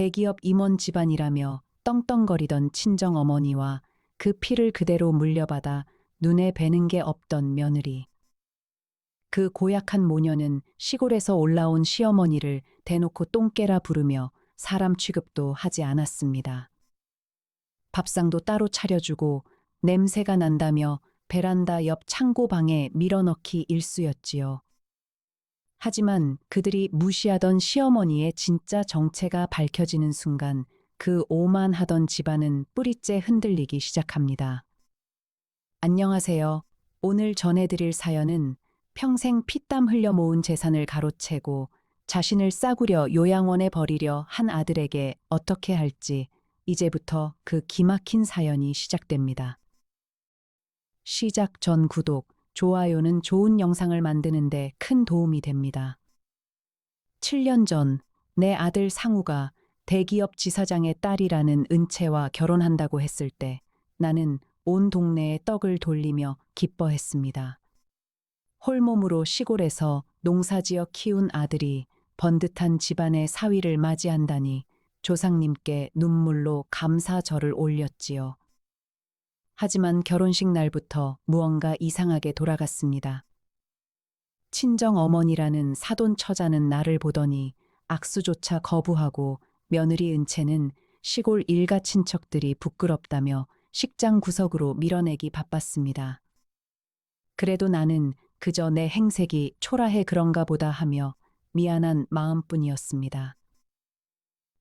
대기업 임원 집안이라며 떵떵거리던 친정어머니와 그 피를 그대로 물려받아 눈에 뵈는 게 없던 며느리. 그 고약한 모녀는 시골에서 올라온 시어머니를 대놓고 똥개라 부르며 사람 취급도 하지 않았습니다. 밥상도 따로 차려주고 냄새가 난다며 베란다 옆 창고방에 밀어넣기 일쑤였지요. 하지만 그들이 무시하던 시어머니의 진짜 정체가 밝혀지는 순간 그 오만하던 집안은 뿌리째 흔들리기 시작합니다. 안녕하세요. 오늘 전해드릴 사연은 평생 피땀 흘려 모은 재산을 가로채고 자신을 싸구려 요양원에 버리려 한 아들에게 어떻게 할지 이제부터 그 기막힌 사연이 시작됩니다. 시작 전 구독, 좋아요는 좋은 영상을 만드는데 큰 도움이 됩니다. 7년 전 내 아들 상우가 대기업 지사장의 딸이라는 은채와 결혼한다고 했을 때 나는 온 동네에 떡을 돌리며 기뻐했습니다. 홀몸으로 시골에서 농사지어 키운 아들이 번듯한 집안의 사위를 맞이한다니 조상님께 눈물로 감사절을 올렸지요. 하지만 결혼식 날부터 무언가 이상하게 돌아갔습니다. 친정 어머니라는 사돈 처자는 나를 보더니 악수조차 거부하고 며느리 은채는 시골 일가 친척들이 부끄럽다며 식장 구석으로 밀어내기 바빴습니다. 그래도 나는 그저 내 행색이 초라해 그런가 보다 하며 미안한 마음뿐이었습니다.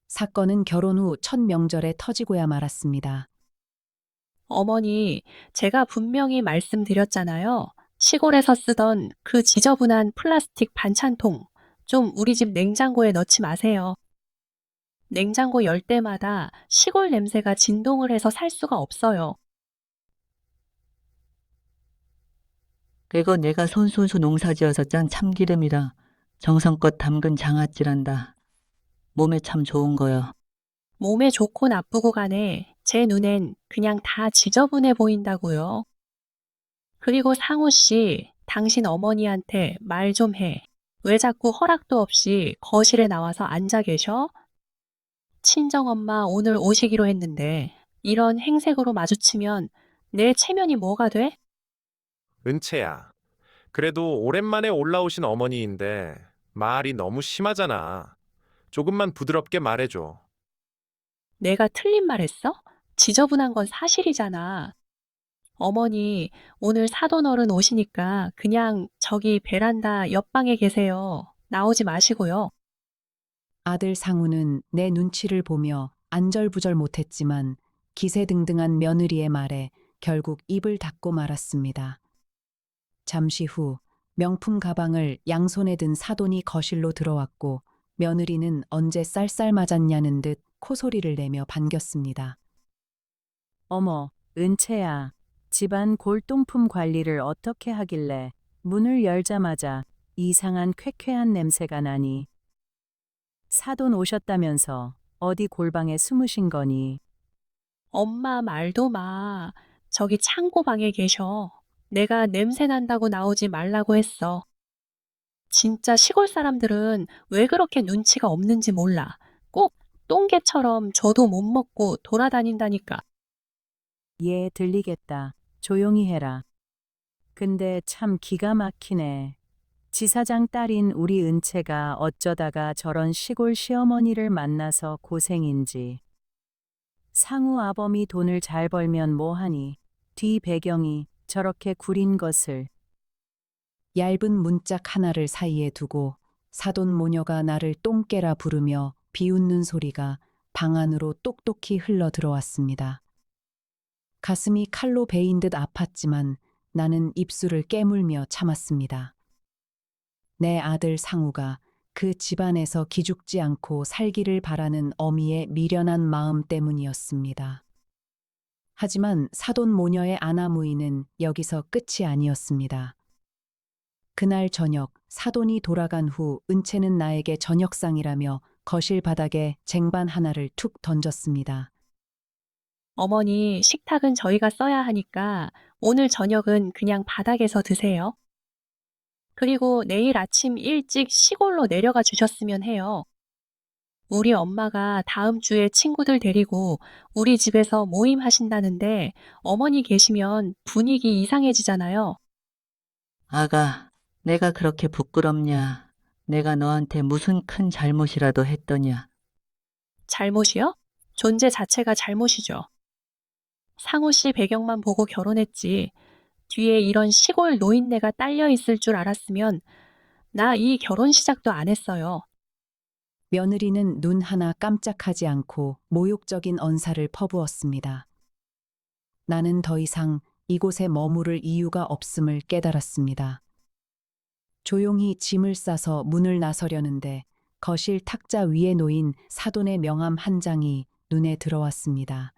사건은 결혼 후 첫 명절에 터지고야 말았습니다. 어머니, 제가 분명히 말씀드렸잖아요. 시골에서 쓰던 그 지저분한 플라스틱 반찬통, 좀 우리 집 냉장고에 넣지 마세요. 냉장고 열 때마다 시골 냄새가 진동을 해서 살 수가 없어요. 그거 내가 손수수 농사지어서 짠 참기름이라 정성껏 담근 장아찌란다. 몸에 참 좋은 거여. 몸에 좋고 나쁘고 간에 제 눈엔 그냥 다 지저분해 보인다고요. 그리고 상우 씨, 당신 어머니한테 말 좀 해. 왜 자꾸 허락도 없이 거실에 나와서 앉아 계셔? 친정엄마 오늘 오시기로 했는데 이런 행색으로 마주치면 내 체면이 뭐가 돼? 은채야, 그래도 오랜만에 올라오신 어머니인데 말이 너무 심하잖아. 조금만 부드럽게 말해줘. 내가 틀린 말 했어? 지저분한 건 사실이잖아. 어머니, 오늘 사돈 어른 오시니까 그냥 저기 베란다 옆방에 계세요. 나오지 마시고요. 아들 상우는 내 눈치를 보며 안절부절 못했지만 기세등등한 며느리의 말에 결국 입을 닫고 말았습니다. 잠시 후 명품 가방을 양손에 든 사돈이 거실로 들어왔고 며느리는 언제 쌀쌀 맞았냐는 듯 코소리를 내며 반겼습니다. 어머, 은채야. 집안 골동품 관리를 어떻게 하길래 문을 열자마자 이상한 쾌쾌한 냄새가 나니. 사돈 오셨다면서 어디 골방에 숨으신 거니? 엄마 말도 마. 저기 창고방에 계셔. 내가 냄새 난다고 나오지 말라고 했어. 진짜 시골 사람들은 왜 그렇게 눈치가 없는지 몰라. 꼭 똥개처럼 저도 못 먹고 돌아다닌다니까. 얘 들리겠다. 조용히 해라. 근데 참 기가 막히네. 지사장 딸인 우리 은채가 어쩌다가 저런 시골 시어머니를 만나서 고생인지. 상우 아범이 돈을 잘 벌면 뭐하니? 뒤 배경이 저렇게 구린 것을. 얇은 문짝 하나를 사이에 두고 사돈 모녀가 나를 똥개라 부르며 비웃는 소리가 방 안으로 똑똑히 흘러 들어왔습니다. 가슴이 칼로 베인 듯 아팠지만 나는 입술을 깨물며 참았습니다. 내 아들 상우가 그 집안에서 기죽지 않고 살기를 바라는 어미의 미련한 마음 때문이었습니다. 하지만 사돈 모녀의 아나무인은 여기서 끝이 아니었습니다. 그날 저녁 사돈이 돌아간 후 은채는 나에게 저녁상이라며 거실 바닥에 쟁반 하나를 툭 던졌습니다. 어머니, 식탁은 저희가 써야 하니까 오늘 저녁은 그냥 바닥에서 드세요. 그리고 내일 아침 일찍 시골로 내려가 주셨으면 해요. 우리 엄마가 다음 주에 친구들 데리고 우리 집에서 모임 하신다는데 어머니 계시면 분위기 이상해지잖아요. 아가, 내가 그렇게 부끄럽냐? 내가 너한테 무슨 큰 잘못이라도 했더냐? 잘못이요? 존재 자체가 잘못이죠. 상우 씨 배경만 보고 결혼했지. 뒤에 이런 시골 노인네가 딸려 있을 줄 알았으면 나 이 결혼 시작도 안 했어요. 며느리는 눈 하나 깜짝하지 않고 모욕적인 언사를 퍼부었습니다. 나는 더 이상 이곳에 머무를 이유가 없음을 깨달았습니다. 조용히 짐을 싸서 문을 나서려는데 거실 탁자 위에 놓인 사돈의 명함 한 장이 눈에 들어왔습니다.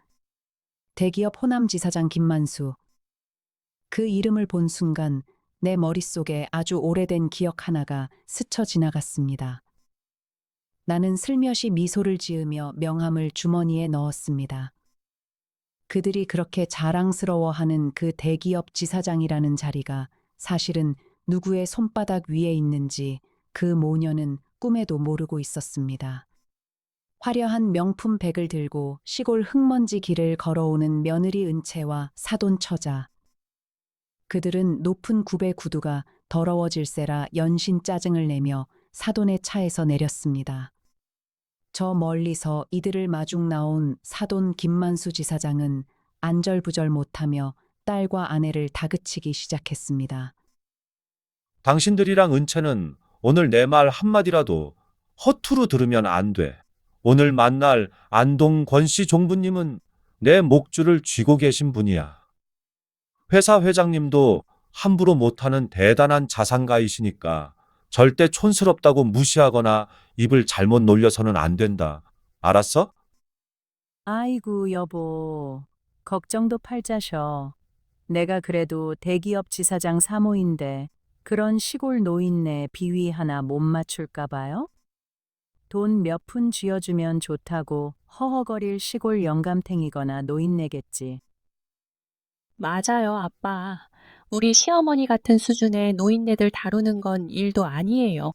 대기업 호남지사장 김만수. 그 이름을 본 순간 내 머릿속에 아주 오래된 기억 하나가 스쳐 지나갔습니다. 나는 슬며시 미소를 지으며 명함을 주머니에 넣었습니다. 그들이 그렇게 자랑스러워하는 그 대기업 지사장이라는 자리가 사실은 누구의 손바닥 위에 있는지 그 모녀는 꿈에도 모르고 있었습니다. 화려한 명품 백을 들고 시골 흙먼지 길을 걸어오는 며느리 은채와 사돈 처자. 그들은 높은 굽의 구두가 더러워질세라 연신 짜증을 내며 사돈의 차에서 내렸습니다. 저 멀리서 이들을 마중 나온 사돈 김만수 지사장은 안절부절 못하며 딸과 아내를 다그치기 시작했습니다. 당신들이랑 은채는 오늘 내 말 한마디라도 허투루 들으면 안 돼. 오늘 만날 안동 권씨 종부님은 내 목줄을 쥐고 계신 분이야. 회사 회장님도 함부로 못하는 대단한 자산가이시니까 절대 촌스럽다고 무시하거나 입을 잘못 놀려서는 안 된다. 알았어? 아이고, 여보. 걱정도 팔자셔. 내가 그래도 대기업 지사장 사모인데 그런 시골 노인네 비위 하나 못 맞출까 봐요? 돈 몇 푼 쥐어주면 좋다고 허허거릴 시골 영감탱이거나 노인네겠지. 맞아요, 아빠. 우리 시어머니 같은 수준의 노인네들 다루는 건 일도 아니에요.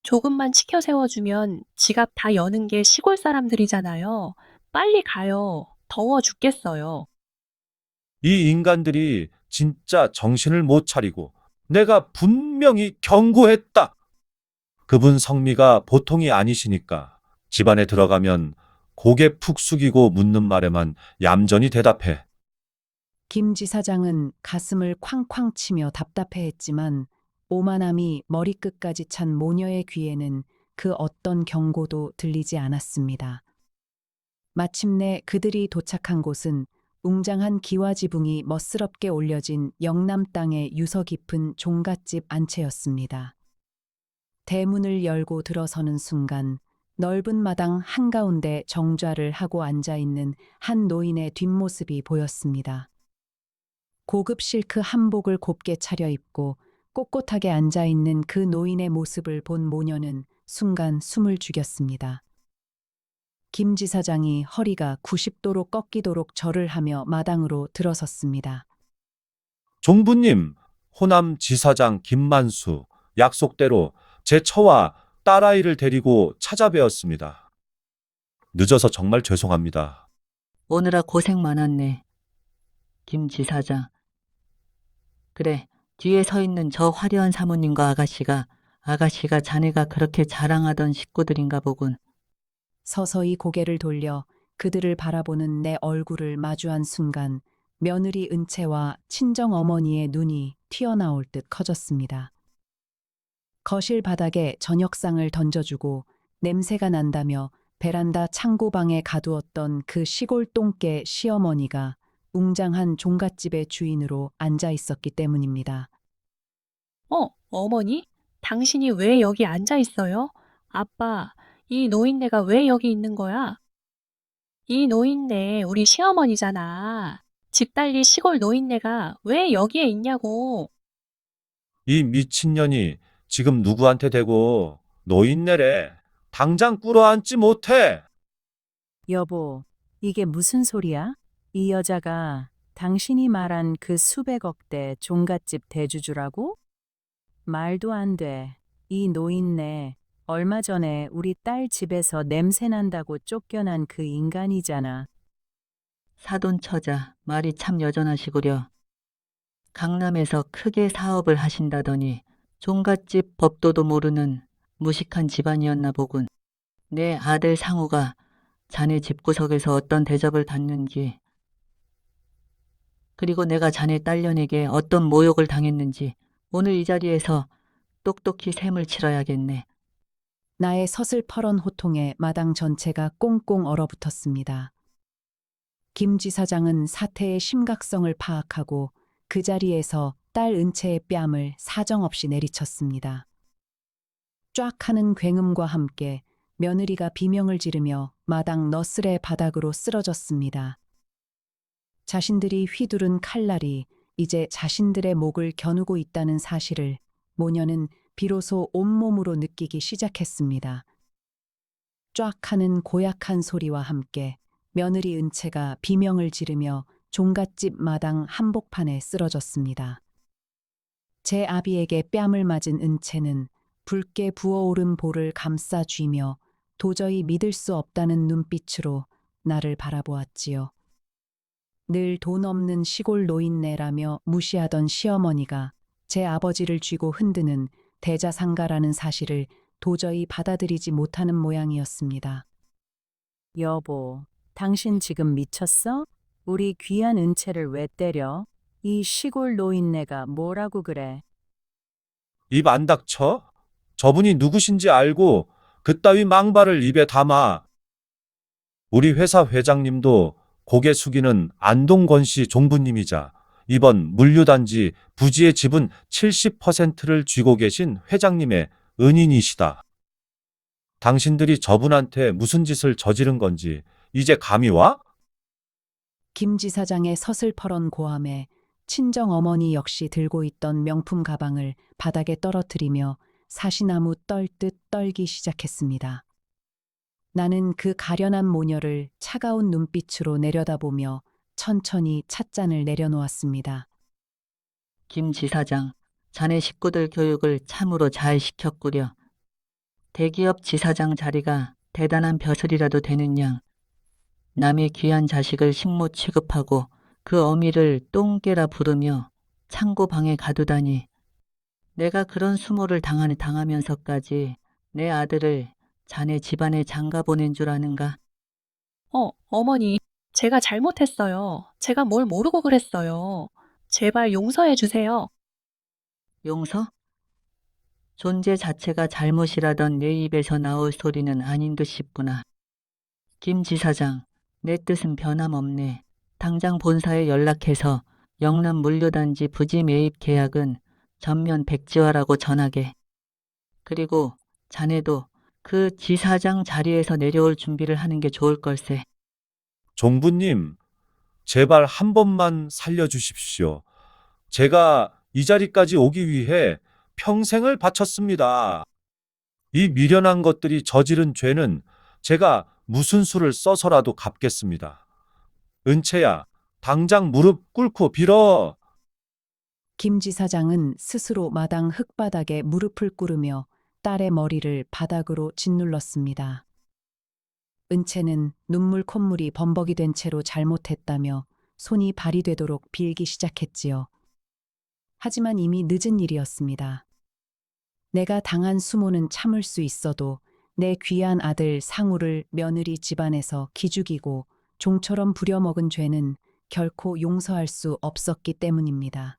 조금만 치켜 세워주면 지갑 다 여는 게 시골 사람들이잖아요. 빨리 가요. 더워 죽겠어요. 이 인간들이 진짜 정신을 못 차리고 내가 분명히 경고했다. 그분 성미가 보통이 아니시니까 집안에 들어가면 고개 푹 숙이고 묻는 말에만 얌전히 대답해. 김 지사장은 가슴을 쾅쾅 치며 답답해했지만 오만함이 머리끝까지 찬 모녀의 귀에는 그 어떤 경고도 들리지 않았습니다. 마침내 그들이 도착한 곳은 웅장한 기와지붕이 멋스럽게 올려진 영남 땅의 유서 깊은 종갓집 안채였습니다. 대문을 열고 들어서는 순간 넓은 마당 한가운데 정좌를 하고 앉아있는 한 노인의 뒷모습이 보였습니다. 고급 실크 한복을 곱게 차려입고 꼿꼿하게 앉아있는 그 노인의 모습을 본 모녀는 순간 숨을 죽였습니다. 김 지사장이 허리가 90도로 꺾이도록 절을 하며 마당으로 들어섰습니다. 종부님, 호남 지사장 김만수, 약속대로 제 처와 딸아이를 데리고 찾아뵈었습니다. 늦어서 정말 죄송합니다. 오느라 고생 많았네. 김 지사장. 그래, 뒤에 서 있는 저 화려한 사모님과 아가씨가 자네가 그렇게 자랑하던 식구들인가 보군. 서서히 고개를 돌려 그들을 바라보는 내 얼굴을 마주한 순간 며느리 은채와 친정 어머니의 눈이 튀어나올 듯 커졌습니다. 거실 바닥에 저녁상을 던져주고 냄새가 난다며 베란다 창고방에 가두었던 그 시골 똥개 시어머니가 웅장한 종갓집의 주인으로 앉아 있었기 때문입니다. 어머니? 당신이 왜 여기 앉아 있어요? 아빠, 이 노인네가 왜 여기 있는 거야? 이 노인네 우리 시어머니잖아. 집달리 시골 노인네가 왜 여기에 있냐고. 이 미친년이 지금 누구한테 대고 노인네래. 당장 꿇어앉지 못해. 여보, 이게 무슨 소리야? 이 여자가 당신이 말한 그 수백억대 종갓집 대주주라고? 말도 안 돼. 이 노인네 얼마 전에 우리 딸 집에서 냄새 난다고 쫓겨난 그 인간이잖아. 사돈 처자 말이 참 여전하시구려. 강남에서 크게 사업을 하신다더니 종갓집 법도도 모르는 무식한 집안이었나 보군. 내 아들 상우가 자네 집구석에서 어떤 대접을 받는지, 그리고 내가 자네 딸년에게 어떤 모욕을 당했는지 오늘 이 자리에서 똑똑히 셈을 치러야겠네. 나의 서슬퍼런 호통에 마당 전체가 꽁꽁 얼어붙었습니다. 김 지사장은 사태의 심각성을 파악하고 그 자리에서 딸 은채의 뺨을 사정없이 내리쳤습니다. 쫙 하는 굉음과 함께 며느리가 비명을 지르며 마당 너스레 바닥으로 쓰러졌습니다. 자신들이 휘두른 칼날이 이제 자신들의 목을 겨누고 있다는 사실을 모녀는 비로소 온몸으로 느끼기 시작했습니다. 쫙 하는 고약한 소리와 함께 며느리 은채가 비명을 지르며 종갓집 마당 한복판에 쓰러졌습니다. 제 아비에게 뺨을 맞은 은채는 붉게 부어오른 볼을 감싸 쥐며 도저히 믿을 수 없다는 눈빛으로 나를 바라보았지요. 늘 돈 없는 시골 노인네라며 무시하던 시어머니가 제 아버지를 쥐고 흔드는 대자상가라는 사실을 도저히 받아들이지 못하는 모양이었습니다. 여보, 당신 지금 미쳤어? 우리 귀한 은채를 왜 때려? 이 시골 노인네가 뭐라고 그래? 입 안 닥쳐? 저분이 누구신지 알고 그따위 망발을 입에 담아. 우리 회사 회장님도 고개 숙이는 안동권 씨 종부님이자 이번 물류단지 부지의 지분 70%를 쥐고 계신 회장님의 은인이시다. 당신들이 저분한테 무슨 짓을 저지른 건지 이제 감이 와? 김 지사장의 서슬퍼런 고함에 친정 어머니 역시 들고 있던 명품 가방을 바닥에 떨어뜨리며 사시나무 떨듯 떨기 시작했습니다. 나는 그 가련한 모녀를 차가운 눈빛으로 내려다보며 천천히 찻잔을 내려놓았습니다. 김 지사장, 자네 식구들 교육을 참으로 잘 시켰구려. 대기업 지사장 자리가 대단한 벼슬이라도 되는 양, 남의 귀한 자식을 식모 취급하고 그 어미를 똥개라 부르며 창고 방에 가두다니. 내가 그런 수모를 당하면서까지 내 아들을 자네 집안에 장가 보낸 줄 아는가? 어머니, 제가 잘못했어요. 제가 뭘 모르고 그랬어요. 제발 용서해 주세요. 용서? 존재 자체가 잘못이라던 내 입에서 나올 소리는 아닌 듯 싶구나. 김 지사장, 내 뜻은 변함없네. 당장 본사에 연락해서 영남 물류단지 부지 매입 계약은 전면 백지화라고 전하게. 그리고 자네도 그 지사장 자리에서 내려올 준비를 하는 게 좋을 걸세. 종부님, 제발 한 번만 살려주십시오. 제가 이 자리까지 오기 위해 평생을 바쳤습니다. 이 미련한 것들이 저지른 죄는 제가 무슨 수를 써서라도 갚겠습니다. 은채야, 당장 무릎 꿇고 빌어. 김 지사장은 스스로 마당 흙바닥에 무릎을 꿇으며 딸의 머리를 바닥으로 짓눌렀습니다. 은채는 눈물 콧물이 범벅이 된 채로 잘못했다며 손이 발이 되도록 빌기 시작했지요. 하지만 이미 늦은 일이었습니다. 내가 당한 수모는 참을 수 있어도 내 귀한 아들 상우를 며느리 집안에서 기죽이고 종처럼 부려먹은 죄는 결코 용서할 수 없었기 때문입니다.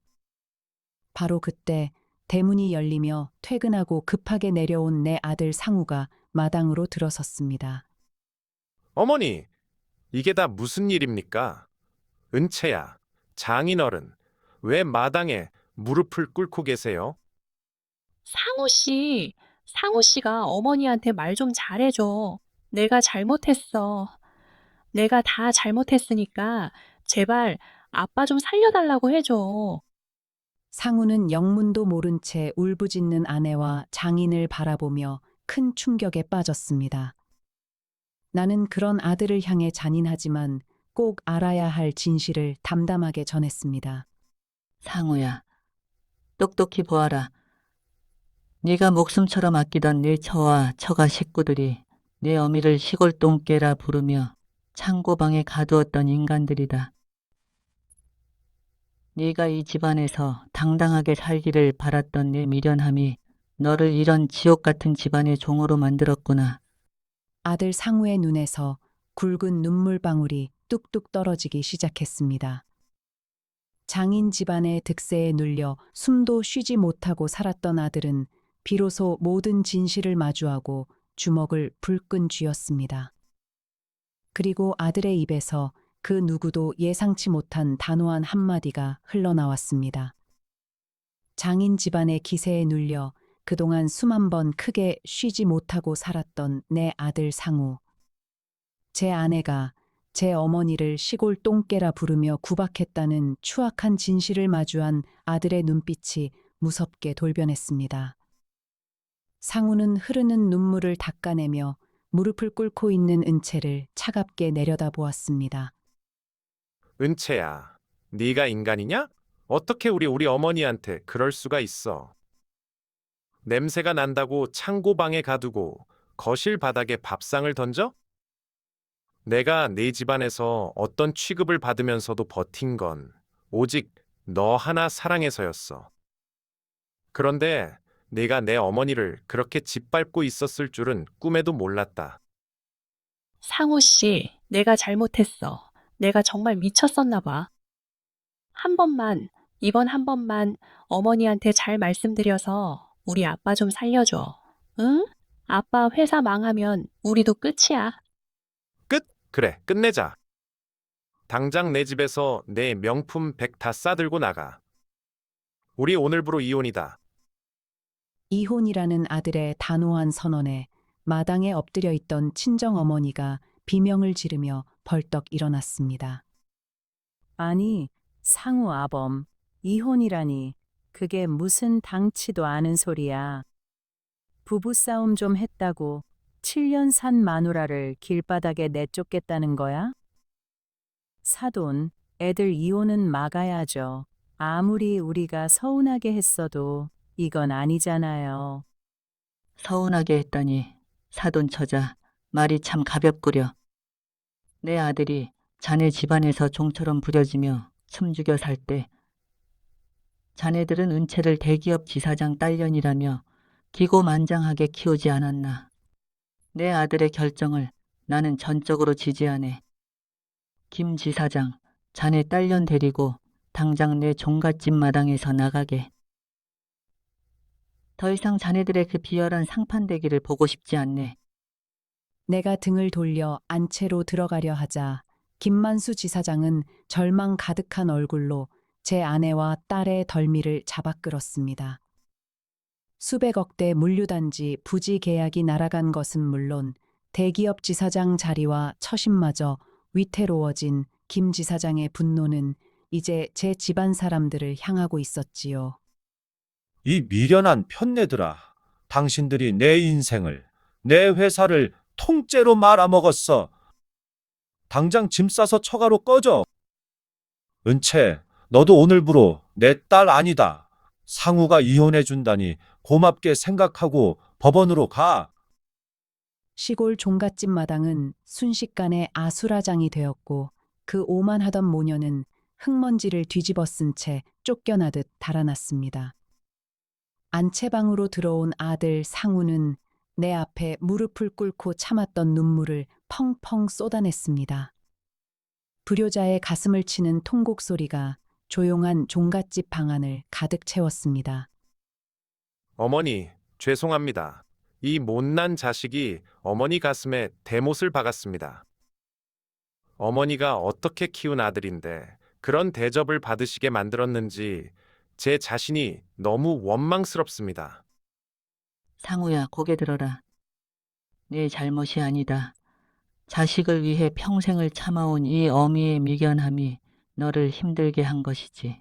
바로 그때 대문이 열리며 퇴근하고 급하게 내려온 내 아들 상우가 마당으로 들어섰습니다. 어머니, 이게 다 무슨 일입니까? 은채야, 장인어른, 왜 마당에 무릎을 꿇고 계세요? 상우 씨가 어머니한테 말 좀 잘해줘. 내가 잘못했어. 내가 다 잘못했으니까 제발 아빠 좀 살려달라고 해줘. 상우는 영문도 모른 채 울부짖는 아내와 장인을 바라보며 큰 충격에 빠졌습니다. 나는 그런 아들을 향해 잔인하지만 꼭 알아야 할 진실을 담담하게 전했습니다. 상우야, 똑똑히 보아라. 네가 목숨처럼 아끼던 네 처와 처가 식구들이 네 어미를 시골 똥개라 부르며 창고방에 가두었던 인간들이다. 네가 이 집안에서 당당하게 살기를 바랐던 내 미련함이 너를 이런 지옥 같은 집안의 종으로 만들었구나. 아들 상우의 눈에서 굵은 눈물방울이 뚝뚝 떨어지기 시작했습니다. 장인 집안의 득세에 눌려 숨도 쉬지 못하고 살았던 아들은 비로소 모든 진실을 마주하고 주먹을 불끈 쥐었습니다. 그리고 아들의 입에서 그 누구도 예상치 못한 단호한 한마디가 흘러나왔습니다. 장인 집안의 기세에 눌려 그동안 수만 번 크게 쉬지 못하고 살았던 내 아들 상우. 제 아내가 제 어머니를 시골 똥개라 부르며 구박했다는 추악한 진실을 마주한 아들의 눈빛이 무섭게 돌변했습니다. 상우는 흐르는 눈물을 닦아내며 무릎을 꿇고 있는 은채를 차갑게 내려다보았습니다. 은채야, 네가 인간이냐? 어떻게 우리 어머니한테 그럴 수가 있어? 냄새가 난다고 창고방에 가두고 거실 바닥에 밥상을 던져? 내가 네 집안에서 어떤 취급을 받으면서도 버틴 건 오직 너 하나 사랑해서였어. 그런데 네가 내 어머니를 그렇게 짓밟고 있었을 줄은 꿈에도 몰랐다. 상우 씨, 내가 잘못했어. 내가 정말 미쳤었나 봐. 한 번만, 이번 한 번만 어머니한테 잘 말씀드려서 우리 아빠 좀 살려줘. 응? 아빠 회사 망하면 우리도 끝이야. 끝? 그래, 끝내자. 당장 내 집에서 내 명품 백 다 싸들고 나가. 우리 오늘부로 이혼이다. 이혼이라는 아들의 단호한 선언에 마당에 엎드려 있던 친정 어머니가 비명을 지르며 벌떡 일어났습니다. 아니, 상우 아범, 이혼이라니. 그게 무슨 당치도 않은 소리야. 부부싸움 좀 했다고 7년 산 마누라를 길바닥에 내쫓겠다는 거야? 사돈, 애들 이혼은 막아야죠. 아무리 우리가 서운하게 했어도 이건 아니잖아요. 서운하게 했다니 사돈 처자 말이 참 가볍구려. 내 아들이 자네 집안에서 종처럼 부려지며 숨죽여 살 때 자네들은 은채를 대기업 지사장 딸년이라며 기고만장하게 키우지 않았나. 내 아들의 결정을 나는 전적으로 지지하네. 김 지사장, 자네 딸년 데리고 당장 내 종갓집 마당에서 나가게. 더 이상 자네들의 그 비열한 상판되기를 보고 싶지 않네. 내가 등을 돌려 안채로 들어가려 하자 김만수 지사장은 절망 가득한 얼굴로 제 아내와 딸의 덜미를 잡아 끌었습니다. 수백억 대 물류단지 부지 계약이 날아간 것은 물론 대기업 지사장 자리와 처신마저 위태로워진 김 지사장의 분노는 이제 제 집안 사람들을 향하고 있었지요. 이 미련한 편네들아, 당신들이 내 인생을, 내 회사를 통째로 말아먹었어. 당장 짐 싸서 처가로 꺼져. 은채, 너도 오늘부로 내 딸 아니다. 상우가 이혼해준다니 고맙게 생각하고 법원으로 가. 시골 종갓집 마당은 순식간에 아수라장이 되었고 그 오만하던 모녀는 흙먼지를 뒤집어 쓴 채 쫓겨나듯 달아났습니다. 안채방으로 들어온 아들 상우는 내 앞에 무릎을 꿇고 참았던 눈물을 펑펑 쏟아냈습니다. 불효자의 가슴을 치는 통곡 소리가 조용한 종갓집 방안을 가득 채웠습니다. 어머니, 죄송합니다. 이 못난 자식이 어머니 가슴에 대못을 박았습니다. 어머니가 어떻게 키운 아들인데 그런 대접을 받으시게 만들었는지 제 자신이 너무 원망스럽습니다. 상우야, 고개 들어라. 네 잘못이 아니다. 자식을 위해 평생을 참아온 이 어미의 미련함이 너를 힘들게 한 것이지.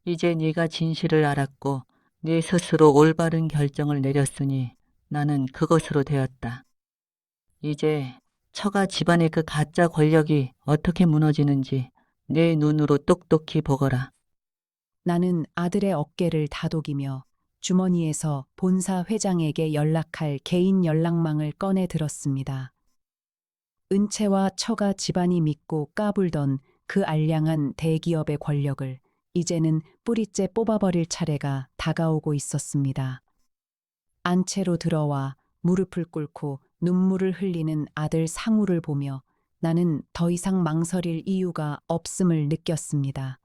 이제 네가 진실을 알았고 네 스스로 올바른 결정을 내렸으니 나는 그것으로 되었다. 이제 처가 집안의 그 가짜 권력이 어떻게 무너지는지 내 눈으로 똑똑히 보거라. 나는 아들의 어깨를 다독이며 주머니에서 본사 회장에게 연락할 개인 연락망을 꺼내 들었습니다. 은채와 처가 집안이 믿고 까불던 그 알량한 대기업의 권력을 이제는 뿌리째 뽑아버릴 차례가 다가오고 있었습니다. 안채로 들어와 무릎을 꿇고 눈물을 흘리는 아들 상우를 보며 나는 더 이상 망설일 이유가 없음을 느꼈습니다.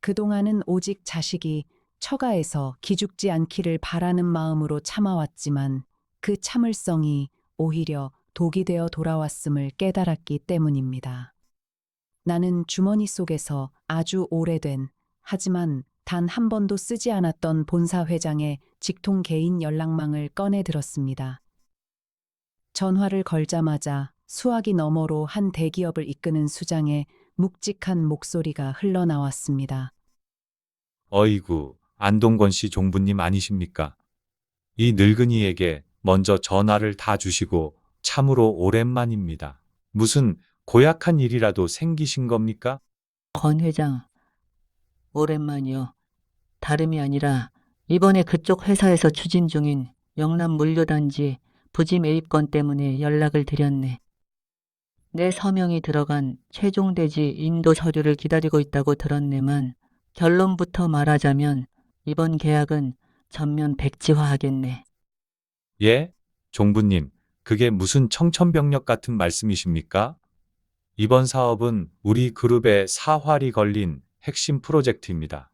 그동안은 오직 자식이 처가에서 기죽지 않기를 바라는 마음으로 참아왔지만 그 참을성이 오히려 독이 되어 돌아왔음을 깨달았기 때문입니다. 나는 주머니 속에서 아주 오래된, 하지만 단 한 번도 쓰지 않았던 본사 회장의 직통 개인 연락망을 꺼내 들었습니다. 전화를 걸자마자 수화기 너머로 한 대기업을 이끄는 수장의 묵직한 목소리가 흘러나왔습니다. 어이구, 안동건 씨 종부님 아니십니까? 이 늙은이에게 먼저 전화를 다 주시고 참으로 오랜만입니다. 무슨 고약한 일이라도 생기신 겁니까? 권 회장, 오랜만이요. 다름이 아니라 이번에 그쪽 회사에서 추진 중인 영남 물류단지 부지 매입건 때문에 연락을 드렸네. 내 서명이 들어간 최종 대지 인도 서류를 기다리고 있다고 들었네만 결론부터 말하자면 이번 계약은 전면 백지화하겠네. 예? 종부님, 그게 무슨 청천벽력 같은 말씀이십니까? 이번 사업은 우리 그룹의 사활이 걸린 핵심 프로젝트입니다.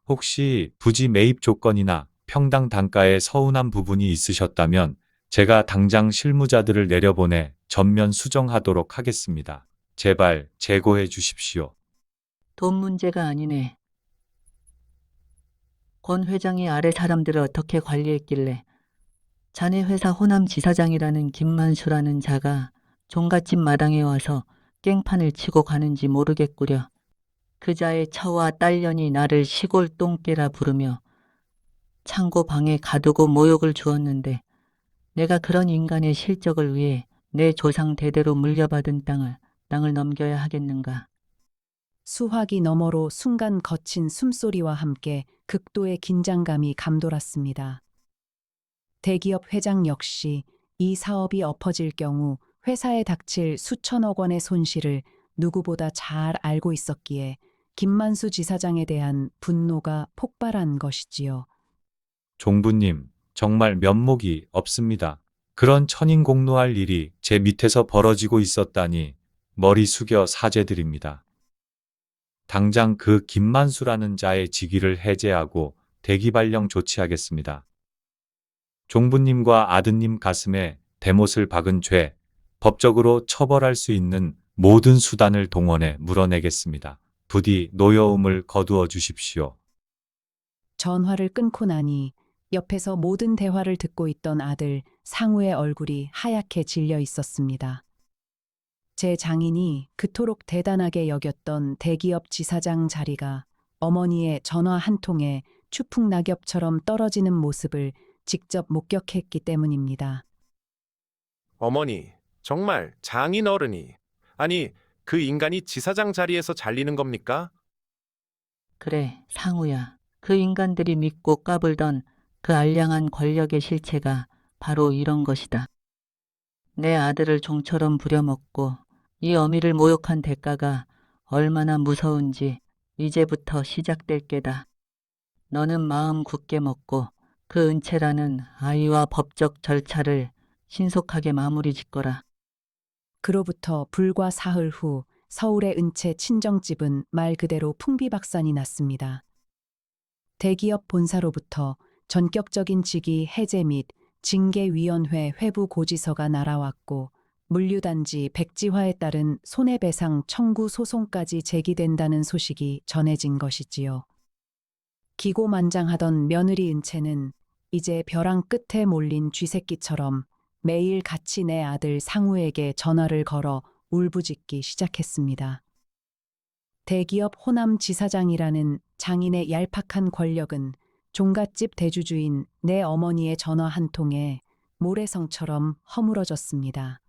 혹시 부지 매입 조건이나 평당 단가에 서운한 부분이 있으셨다면 제가 당장 실무자들을 내려보내 전면 수정하도록 하겠습니다. 제발 재고해 주십시오. 돈 문제가 아니네. 권 회장이 아래 사람들을 어떻게 관리했길래 자네 회사 호남 지사장이라는 김만수라는 자가 종갓집 마당에 와서 깽판을 치고 가는지 모르겠구려. 그 자의 처와 딸년이 나를 시골 똥개라 부르며 창고 방에 가두고 모욕을 주었는데 내가 그런 인간의 실적을 위해 내 조상 대대로 물려받은 땅을 넘겨야 하겠는가. 수화기 너머로 순간 거친 숨소리와 함께 극도의 긴장감이 감돌았습니다. 대기업 회장 역시 이 사업이 엎어질 경우 회사에 닥칠 수천억 원의 손실을 누구보다 잘 알고 있었기에 김만수 지사장에 대한 분노가 폭발한 것이지요. 종부님, 정말 면목이 없습니다. 그런 천인공노할 일이 제 밑에서 벌어지고 있었다니 머리 숙여 사죄드립니다. 당장 그 김만수라는 자의 직위를 해제하고 대기발령 조치하겠습니다. 종부님과 아드님 가슴에 대못을 박은 죄, 법적으로 처벌할 수 있는 모든 수단을 동원해 물어내겠습니다. 부디 노여움을 거두어 주십시오. 전화를 끊고 나니 옆에서 모든 대화를 듣고 있던 아들 상우의 얼굴이 하얗게 질려 있었습니다. 제 장인이 그토록 대단하게 여겼던 대기업 지사장 자리가 어머니의 전화 한 통에 추풍낙엽처럼 떨어지는 모습을 직접 목격했기 때문입니다. 어머니, 정말 장인 어른이. 아니, 그 인간이 지사장 자리에서 잘리는 겁니까? 그래, 상우야. 그 인간들이 믿고 까불던 그 알량한 권력의 실체가 바로 이런 것이다. 내 아들을 종처럼 부려먹고 이 어미를 모욕한 대가가 얼마나 무서운지 이제부터 시작될 게다. 너는 마음 굳게 먹고 그 은채라는 아이와 법적 절차를 신속하게 마무리 짓거라. 그로부터 불과 사흘 후 서울의 은채 친정집은 말 그대로 풍비박산이 났습니다. 대기업 본사로부터 전격적인 직위 해제 및 징계위원회 회부 고지서가 날아왔고 물류단지 백지화에 따른 손해배상 청구 소송까지 제기된다는 소식이 전해진 것이지요. 기고만장하던 며느리 은채는 이제 벼랑 끝에 몰린 쥐새끼처럼 매일 같이 내 아들 상우에게 전화를 걸어 울부짖기 시작했습니다. 대기업 호남 지사장이라는 장인의 얄팍한 권력은 종갓집 대주주인 내 어머니의 전화 한 통에 모래성처럼 허물어졌습니다.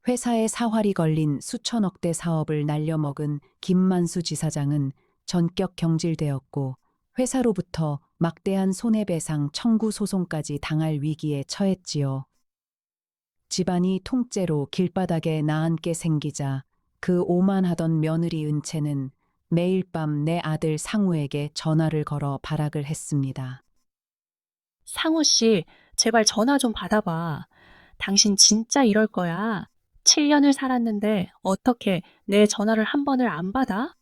회사의 사활이 걸린 수천억대 사업을 날려먹은 김만수 지사장은 전격 경질되었고 회사로부터 막대한 손해배상 청구 소송까지 당할 위기에 처했지요. 집안이 통째로 길바닥에 나앉게 생기자 그 오만하던 며느리 은채는 매일 밤 내 아들 상우에게 전화를 걸어 발악을 했습니다. 상우 씨, 제발 전화 좀 받아봐. 당신 진짜 이럴 거야. 7년을 살았는데 어떻게 내 전화를 한 번을 안 받아?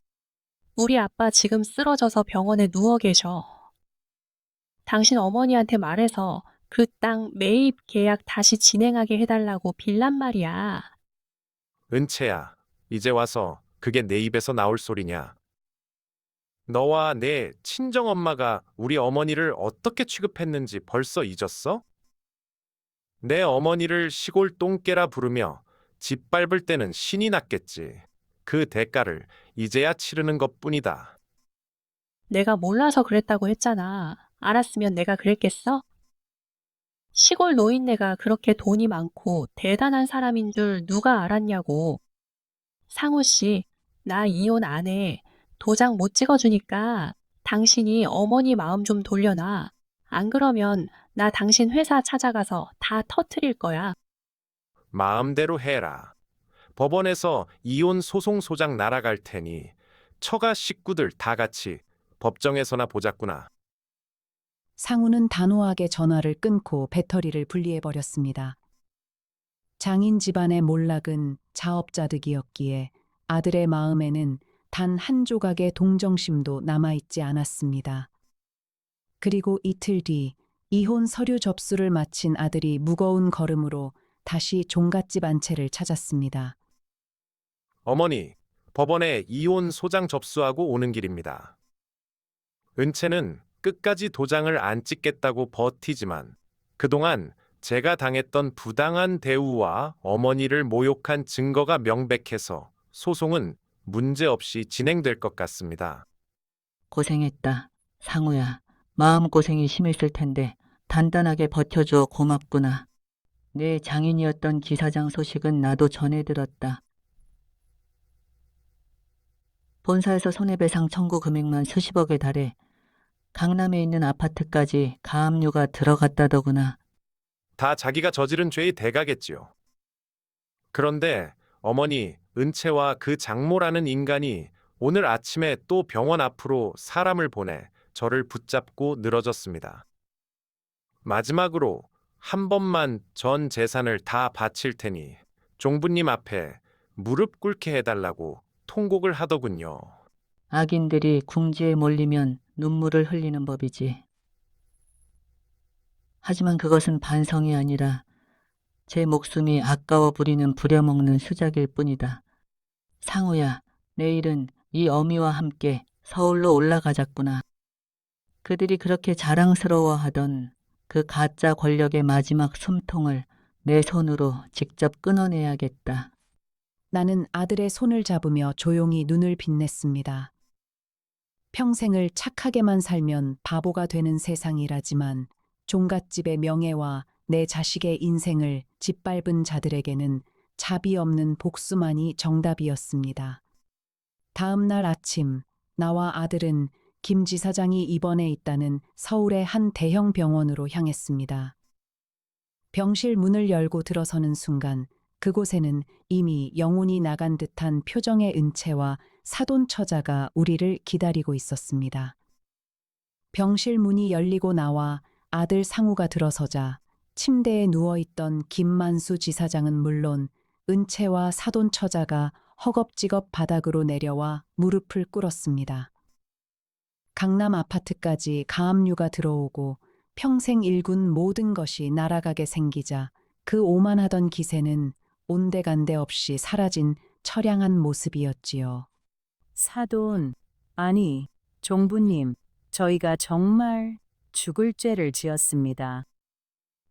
우리 아빠 지금 쓰러져서 병원에 누워 계셔. 당신 어머니한테 말해서 그 땅 매입 계약 다시 진행하게 해달라고 빌란 말이야. 은채야, 이제 와서 그게 내 입에서 나올 소리냐? 너와 내 친정엄마가 우리 어머니를 어떻게 취급했는지 벌써 잊었어? 내 어머니를 시골 똥개라 부르며 짓밟을 때는 신이 났겠지. 그 대가를 이제야 치르는 것뿐이다. 내가 몰라서 그랬다고 했잖아. 알았으면 내가 그랬겠어? 시골 노인네가 그렇게 돈이 많고 대단한 사람인 줄 누가 알았냐고. 상우 씨, 나 이혼 안 해. 도장 못 찍어주니까 당신이 어머니 마음 좀 돌려놔. 안 그러면 나 당신 회사 찾아가서 다 터트릴 거야. 마음대로 해라. 법원에서 이혼 소송 소장 날아갈 테니 처가 식구들 다 같이 법정에서나 보자꾸나. 상우는 단호하게 전화를 끊고 배터리를 분리해버렸습니다. 장인 집안의 몰락은 자업자득이었기에 아들의 마음에는 단 한 조각의 동정심도 남아있지 않았습니다. 그리고 이틀 뒤 이혼 서류 접수를 마친 아들이 무거운 걸음으로 다시 종갓집 안채를 찾았습니다. 어머니, 법원에 이혼 소장 접수하고 오는 길입니다. 은채는 끝까지 도장을 안 찍겠다고 버티지만 그동안 제가 당했던 부당한 대우와 어머니를 모욕한 증거가 명백해서 소송은 문제없이 진행될 것 같습니다. 고생했다. 상우야. 마음고생이 심했을 텐데 단단하게 버텨줘 고맙구나. 내 장인이었던 지사장 소식은 나도 전해 들었다. 본사에서 손해배상 청구 금액만 수십억에 달해 강남에 있는 아파트까지 가압류가 들어갔다더구나. 다 자기가 저지른 죄의 대가겠지요. 그런데 어머니 은채와 그 장모라는 인간이 오늘 아침에 또 병원 앞으로 사람을 보내 저를 붙잡고 늘어졌습니다. 마지막으로 한 번만 전 재산을 다 바칠 테니 종부님 앞에 무릎 꿇게 해달라고 통곡을 하더군요. 악인들이 궁지에 몰리면 눈물을 흘리는 법이지. 하지만 그것은 반성이 아니라 제 목숨이 아까워 부리는 부려먹는 수작일 뿐이다. 상우야, 내일은 이 어미와 함께 서울로 올라가자꾸나. 그들이 그렇게 자랑스러워하던 그 가짜 권력의 마지막 숨통을 내 손으로 직접 끊어내야겠다. 나는 아들의 손을 잡으며 조용히 눈을 빛냈습니다. 평생을 착하게만 살면 바보가 되는 세상이라지만 종갓집의 명예와 내 자식의 인생을 짓밟은 자들에게는 자비 없는 복수만이 정답이었습니다. 다음 날 아침, 나와 아들은 김 지사장이 입원해 있다는 서울의 한 대형 병원으로 향했습니다. 병실 문을 열고 들어서는 순간 그곳에는 이미 영혼이 나간 듯한 표정의 은채와 사돈 처자가 우리를 기다리고 있었습니다. 병실 문이 열리고 나와 아들 상우가 들어서자 침대에 누워있던 김만수 지사장은 물론 은채와 사돈 처자가 허겁지겁 바닥으로 내려와 무릎을 꿇었습니다. 강남 아파트까지 가압류가 들어오고 평생 일군 모든 것이 날아가게 생기자 그 오만하던 기세는 온데간데 없이 사라진 처량한 모습이었지요. 사돈, 아니, 종부님, 저희가 정말 죽을 죄를 지었습니다.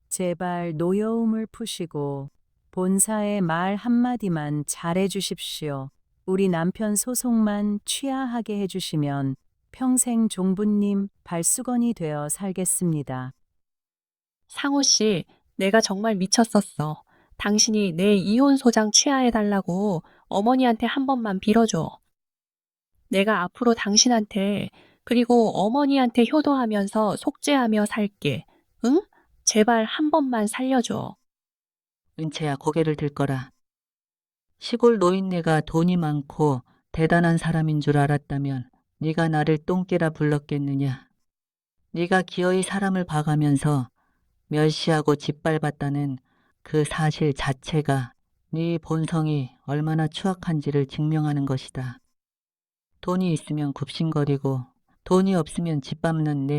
제발 노여움을 푸시고 본사의 말 한마디만 잘해 주십시오. 우리 남편 소송만 취하하게 해주시면 평생 종부님 발수건이 되어 살겠습니다. 상우 씨, 내가 정말 미쳤었어. 당신이 내 이혼 소장 취하해달라고 어머니한테 한 번만 빌어줘. 내가 앞으로 당신한테 그리고 어머니한테 효도하면서 속죄하며 살게. 응? 제발 한 번만 살려줘. 은채야, 고개를 들 거라. 시골 노인네가 돈이 많고 대단한 사람인 줄 알았다면 네가 나를 똥개라 불렀겠느냐. 네가 기어이 사람을 봐가면서 멸시하고 짓밟았다는 그 사실 자체가 네 본성이 얼마나 추악한지를 증명하는 것이다. 돈이 있으면 굽신거리고 돈이 없으면 짓밟는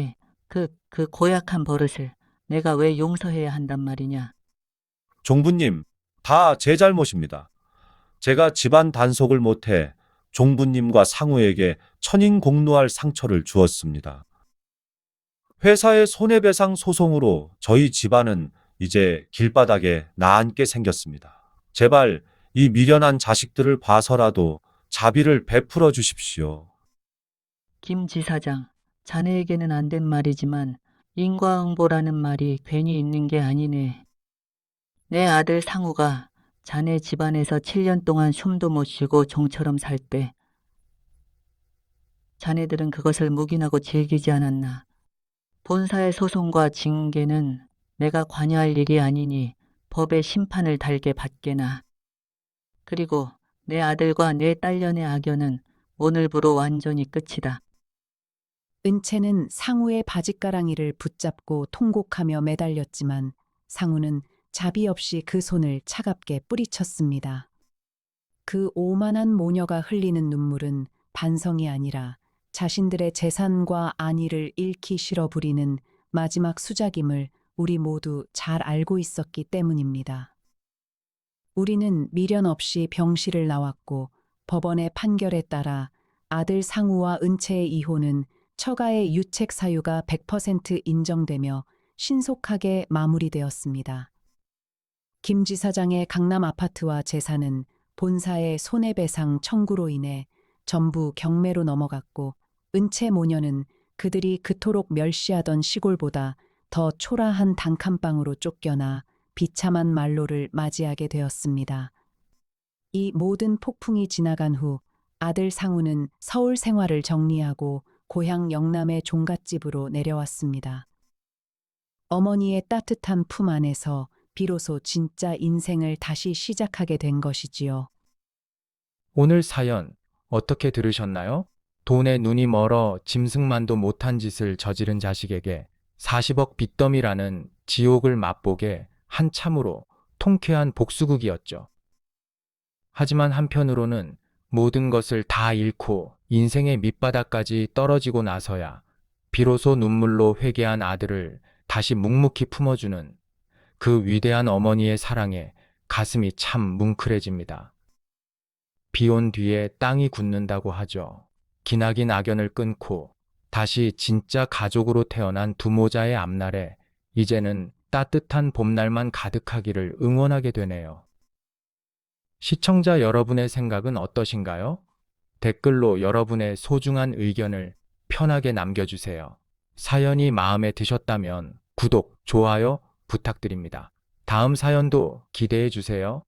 그 고약한 버릇을 내가 왜 용서해야 한단 말이냐. 종부님, 다 제 잘못입니다. 제가 집안 단속을 못해 종부님과 상우에게 천인공노할 상처를 주었습니다. 회사의 손해배상 소송으로 저희 집안은 이제 길바닥에 나앉게 생겼습니다. 제발 이 미련한 자식들을 봐서라도 자비를 베풀어 주십시오. 김 지사장, 자네에게는 안 된 말이지만 인과응보라는 말이 괜히 있는 게 아니네. 내 아들 상우가 자네 집안에서 7년 동안 숨도 못 쉬고 종처럼 살 때 자네들은 그것을 묵인하고 즐기지 않았나. 본사의 소송과 징계는 내가 관여할 일이 아니니 법의 심판을 달게 받게나. 그리고 내 아들과 내 딸년의 악연은 오늘부로 완전히 끝이다. 은채는 상우의 바짓가랑이를 붙잡고 통곡하며 매달렸지만 상우는 자비 없이 그 손을 차갑게 뿌리쳤습니다. 그 오만한 모녀가 흘리는 눈물은 반성이 아니라 자신들의 재산과 안위를 잃기 싫어 부리는 마지막 수작임을 우리 모두 잘 알고 있었기 때문입니다. 우리는 미련 없이 병실을 나왔고 법원의 판결에 따라 아들 상우와 은채의 이혼은 처가의 유책 사유가 100% 인정되며 신속하게 마무리되었습니다. 김 지사장의 강남 아파트와 재산은 본사의 손해배상 청구로 인해 전부 경매로 넘어갔고 은채 모녀는 그들이 그토록 멸시하던 시골보다 더 초라한 단칸방으로 쫓겨나 비참한 말로를 맞이하게 되었습니다. 이 모든 폭풍이 지나간 후 아들 상우는 서울 생활을 정리하고 고향 영남의 종갓집으로 내려왔습니다. 어머니의 따뜻한 품 안에서 비로소 진짜 인생을 다시 시작하게 된 것이지요. 오늘 사연 어떻게 들으셨나요? 돈에 눈이 멀어 짐승만도 못한 짓을 저지른 자식에게 40억 빚더미라는 지옥을 맛보게 한참으로 통쾌한 복수극이었죠. 하지만 한편으로는 모든 것을 다 잃고 인생의 밑바닥까지 떨어지고 나서야 비로소 눈물로 회개한 아들을 다시 묵묵히 품어주는 그 위대한 어머니의 사랑에 가슴이 참 뭉클해집니다. 비 온 뒤에 땅이 굳는다고 하죠. 기나긴 악연을 끊고 다시 진짜 가족으로 태어난 두 모자의 앞날에 이제는 따뜻한 봄날만 가득하기를 응원하게 되네요. 시청자 여러분의 생각은 어떠신가요? 댓글로 여러분의 소중한 의견을 편하게 남겨주세요. 사연이 마음에 드셨다면 구독, 좋아요 부탁드립니다. 다음 사연도 기대해 주세요.